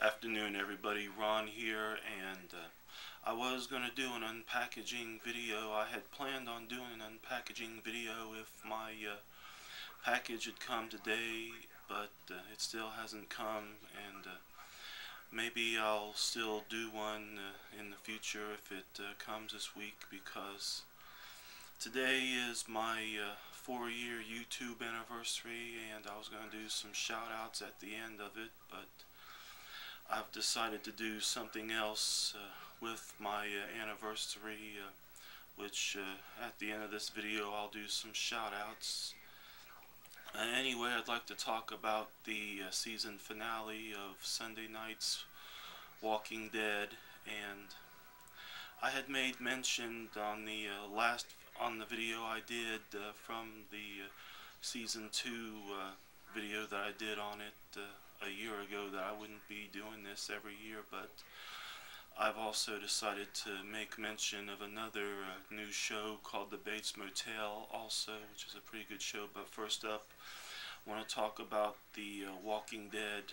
Afternoon, everybody. Ron here, and I was going to do an unpackaging video. I had planned on doing an unpackaging video if my package had come today, but it still hasn't come, and maybe I'll still do one in the future if it comes this week, because today is my 4-year YouTube anniversary, and I was going to do some shout outs at the end of it, but I've decided to do something else with my anniversary, which at the end of this video I'll do some shout outs. Anyway, I'd like to talk about the season finale of Sunday night's Walking Dead, and I had made mention on the on the video I did from the season 2 video that I did on it a year ago that I wouldn't be doing this every year, but I've also decided to make mention of another new show called the Bates Motel also, which is a pretty good show. But first up, I want to talk about the Walking Dead.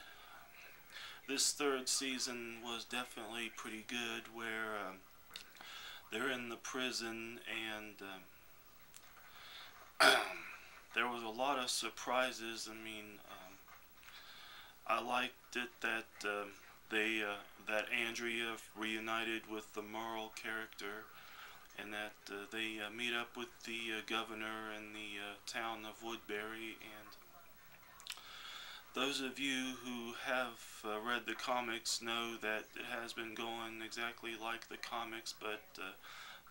This third season was definitely pretty good, where they're in the prison, and there was a lot of surprises. I mean, I liked it that that Andrea reunited with the Merle character, and that they meet up with the governor in the town of Woodbury. And those of you who have read the comics know that it has been going exactly like the comics, but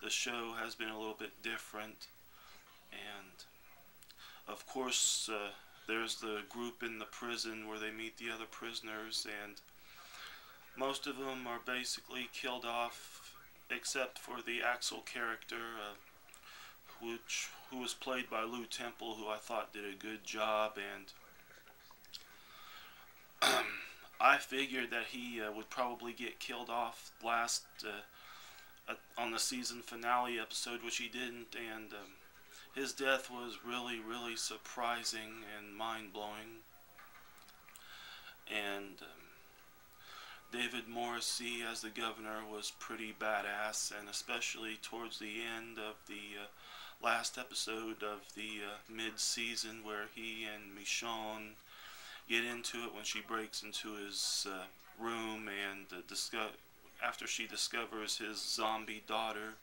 the show has been a little bit different. And of course, there's the group in the prison where they meet the other prisoners, and most of them are basically killed off, except for the Axel character, who was played by Lou Temple, who I thought did a good job. And I figured that he would probably get killed off last on the season finale episode, which he didn't, and his death was really surprising and mind-blowing. And David Morrissey as the governor was pretty badass, and especially towards the end of the last episode of the mid-season, where he and Michonne get into it when she breaks into his room, and after she discovers his zombie daughter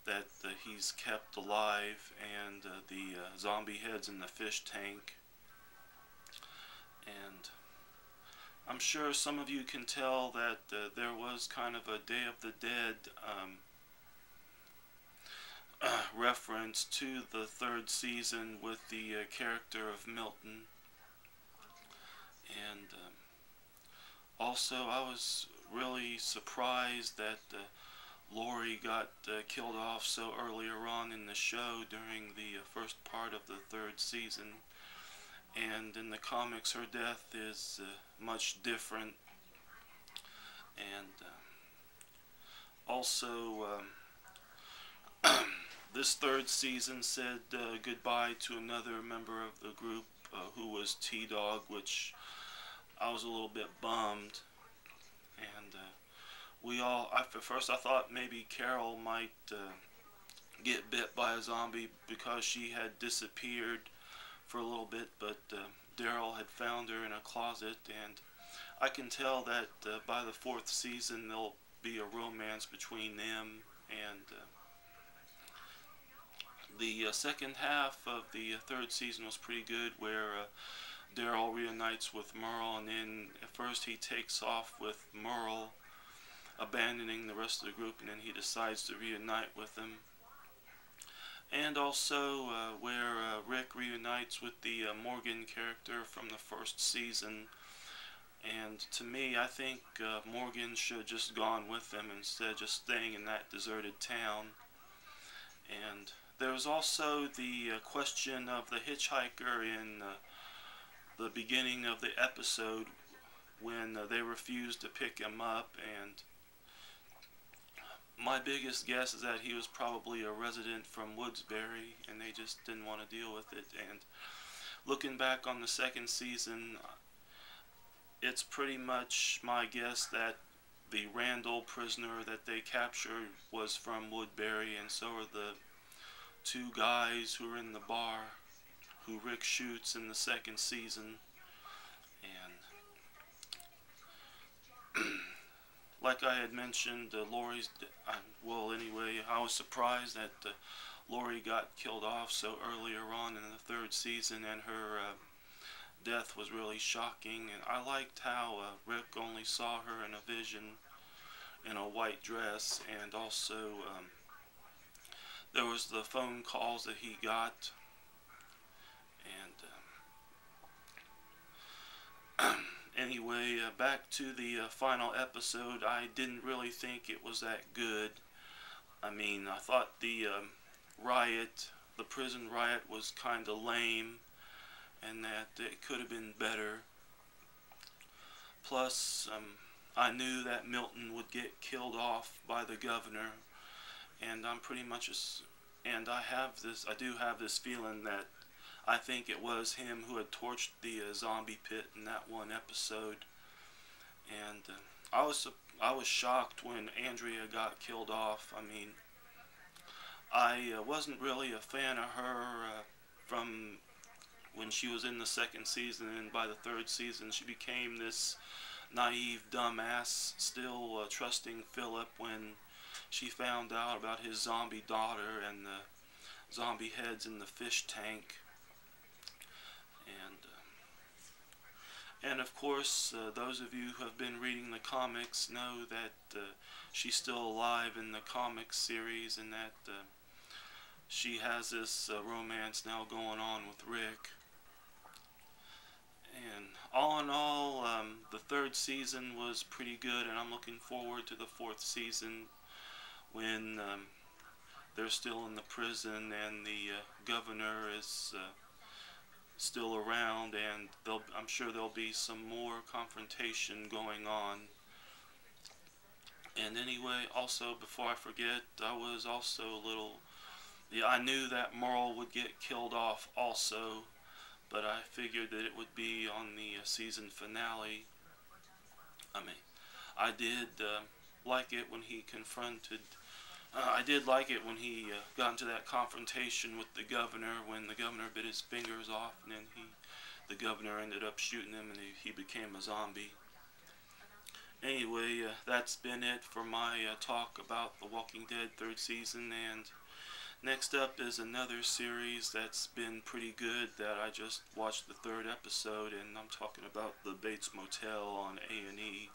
that he's kept alive, and the zombie head's in the fish tank. And I'm sure some of you can tell that there was kind of a Day of the Dead reference to the third season with the character of Milton. And also, I was really surprised that Lori got killed off so earlier on in the show during the first part of the third season. And in the comics, her death is much different. And also, this third season said goodbye to another member of the group, who was T-Dog, which I was a little bit bummed. And at first I thought maybe Carol might get bit by a zombie because she had disappeared for a little bit, but Daryl had found her in a closet, and I can tell that by the fourth season there'll be a romance between them. And the second half of the third season was pretty good, where Daryl reunites with Merle, and then at first he takes off with Merle, abandoning the rest of the group, and then he decides to reunite with them. And also where Rick reunites with the Morgan character from the first season. And to me, I think Morgan should have just gone with them instead of just staying in that deserted town. And there was also the question of the hitchhiker in the beginning of the episode, when they refused to pick him up, and my biggest guess is that he was probably a resident from Woodsbury, and they just didn't want to deal with it. And looking back on the second season, it's pretty much my guess that the Randall prisoner that they captured was from Woodbury, and so are the two guys who are in the bar who Rick shoots in the second season. And like I had mentioned, Lori's, well anyway, I was surprised that Lori got killed off so earlier on in the third season, and her death was really shocking. And I liked how Rick only saw her in a vision in a white dress, and also there was the phone calls that he got, and anyway, back to the final episode. I didn't really think it was that good. I mean, I thought the riot, the prison riot, was kind of lame, and that it could have been better. Plus, I knew that Milton would get killed off by the governor, and I'm pretty much and I do have this feeling that I think it was him who had torched the zombie pit in that one episode. And I was shocked when Andrea got killed off. I mean, I wasn't really a fan of her from when she was in the second season, and by the third season she became this naive dumbass, still trusting Philip when she found out about his zombie daughter and the zombie heads in the fish tank. And of course, those of you who have been reading the comics know that she's still alive in the comics series, and that she has this romance now going on with Rick. And all in all, the third season was pretty good, and I'm looking forward to the fourth season when they're still in the prison and the governor is still around, and I'm sure there'll be some more confrontation going on. And anyway, also before I forget, I was also a little, yeah, I knew that Merle would get killed off also, but I figured that it would be on the season finale. I mean, I did like it when he confronted, I did like it when he got into that confrontation with the governor, when the governor bit his fingers off, and then the governor ended up shooting him, and he became a zombie. Anyway, that's been it for my talk about The Walking Dead third season, and next up is another series that's been pretty good that I just watched the third episode, and I'm talking about the Bates Motel on A&E.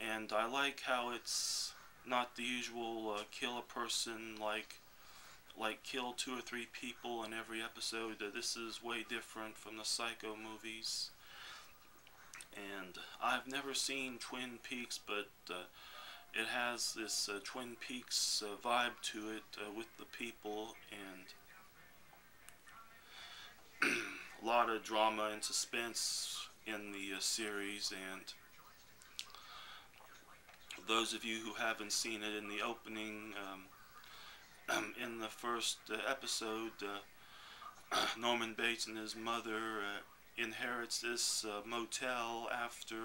And I like how it's not the usual kill a person, like kill 2 or 3 people in every episode. This is way different from the Psycho movies. And I've never seen Twin Peaks, but it has this Twin Peaks vibe to it with the people, and a lot of drama and suspense in the series. And those of you who haven't seen it, in the opening, in the first episode, Norman Bates and his mother inherits this motel after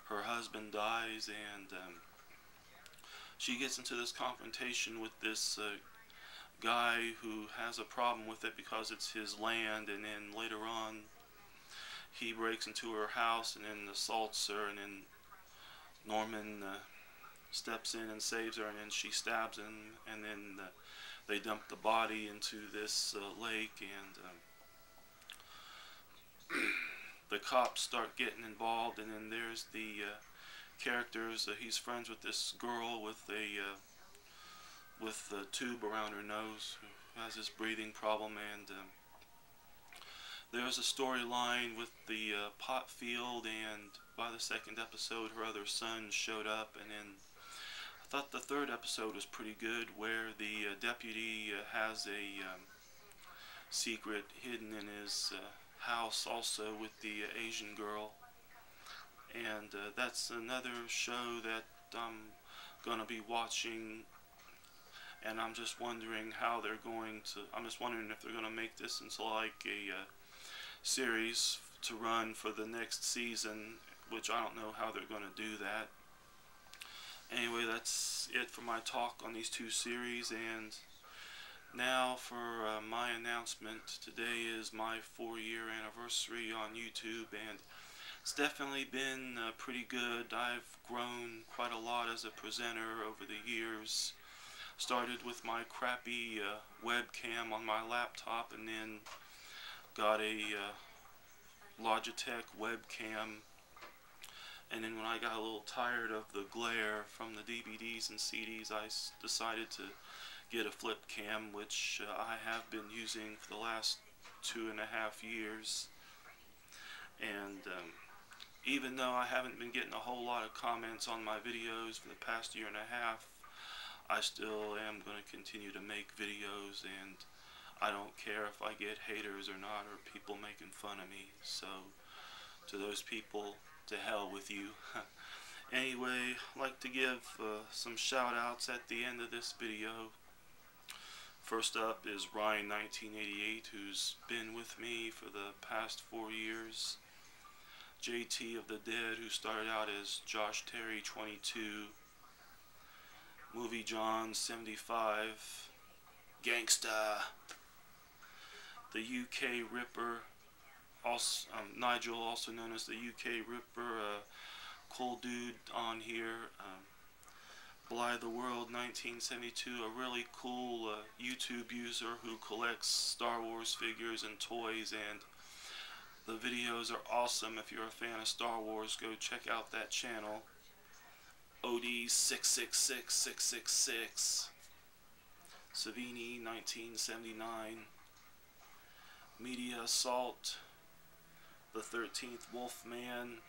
her husband dies, and she gets into this confrontation with this guy who has a problem with it because it's his land, and then later on he breaks into her house and then assaults her, and then Norman steps in and saves her, and then she stabs him, and then they dump the body into this lake, and the cops start getting involved, and then there's the characters. He's friends with this girl with a tube around her nose who has this breathing problem, and there's a storyline with the pot field, and by the second episode her other son showed up. And then I thought the third episode was pretty good, where the deputy has a secret hidden in his house also with the Asian girl. And that's another show that I'm gonna be watching, and I'm just wondering how they're going to, I'm just wondering if they're gonna make this into like a series to run for the next season, which I don't know how they're going to do that. Anyway, that's it for my talk on these two series, and now for my announcement. Today is my 4-year anniversary on YouTube, and it's definitely been pretty good. I've grown quite a lot as a presenter over the years. Started with my crappy webcam on my laptop, and then got a Logitech webcam, and then when I got a little tired of the glare from the DVDs and CDs, I decided to get a flip cam, which I have been using for the last 2.5 years. And even though I haven't been getting a whole lot of comments on my videos for the past 1.5 years, I still am going to continue to make videos, and I don't care if I get haters or not, or people making fun of me. So to those people, to hell with you. Anyway, I'd like to give some shout outs at the end of this video. First up is Ryan1988, who's been with me for the past 4 years. JT of the Dead, who started out as Josh Terry 22. Movie John 75. Gangsta. The UK Ripper, also, Nigel, also known as the UK Ripper, cool dude on here. Bly the World 1972, a really cool YouTube user who collects Star Wars figures and toys, and the videos are awesome. If you're a fan of Star Wars, go check out that channel. OD666666. Savini 1979. Media Assault. The 13th Wolfman.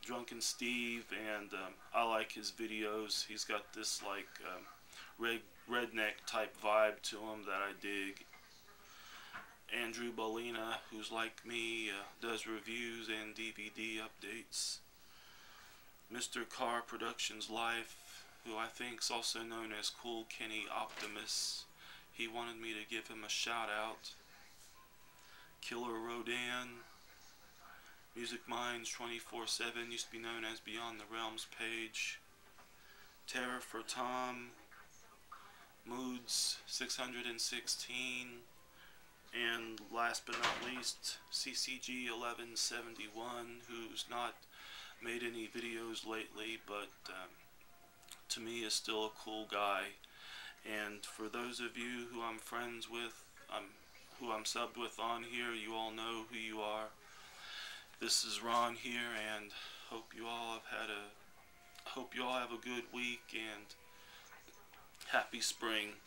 Drunken Steve, and I like his videos. He's got this like redneck type vibe to him that I dig. Andrew Bolina, who's like me, does reviews and DVD updates. Mr. Carr Productions Life, who I think is also known as Cool Kenny Optimus. He wanted me to give him a shout out. Killer Rodan. Music Minds 24/7, used to be known as Beyond the Realms page. Terror for Tom. Moods 616. And last but not least, CCG 1171, who's not made any videos lately, but to me is still a cool guy. And for those of you who I'm friends with, who I'm subbed with on here, you all know who you are. This is Ron here, and hope you all have a good week, and happy spring.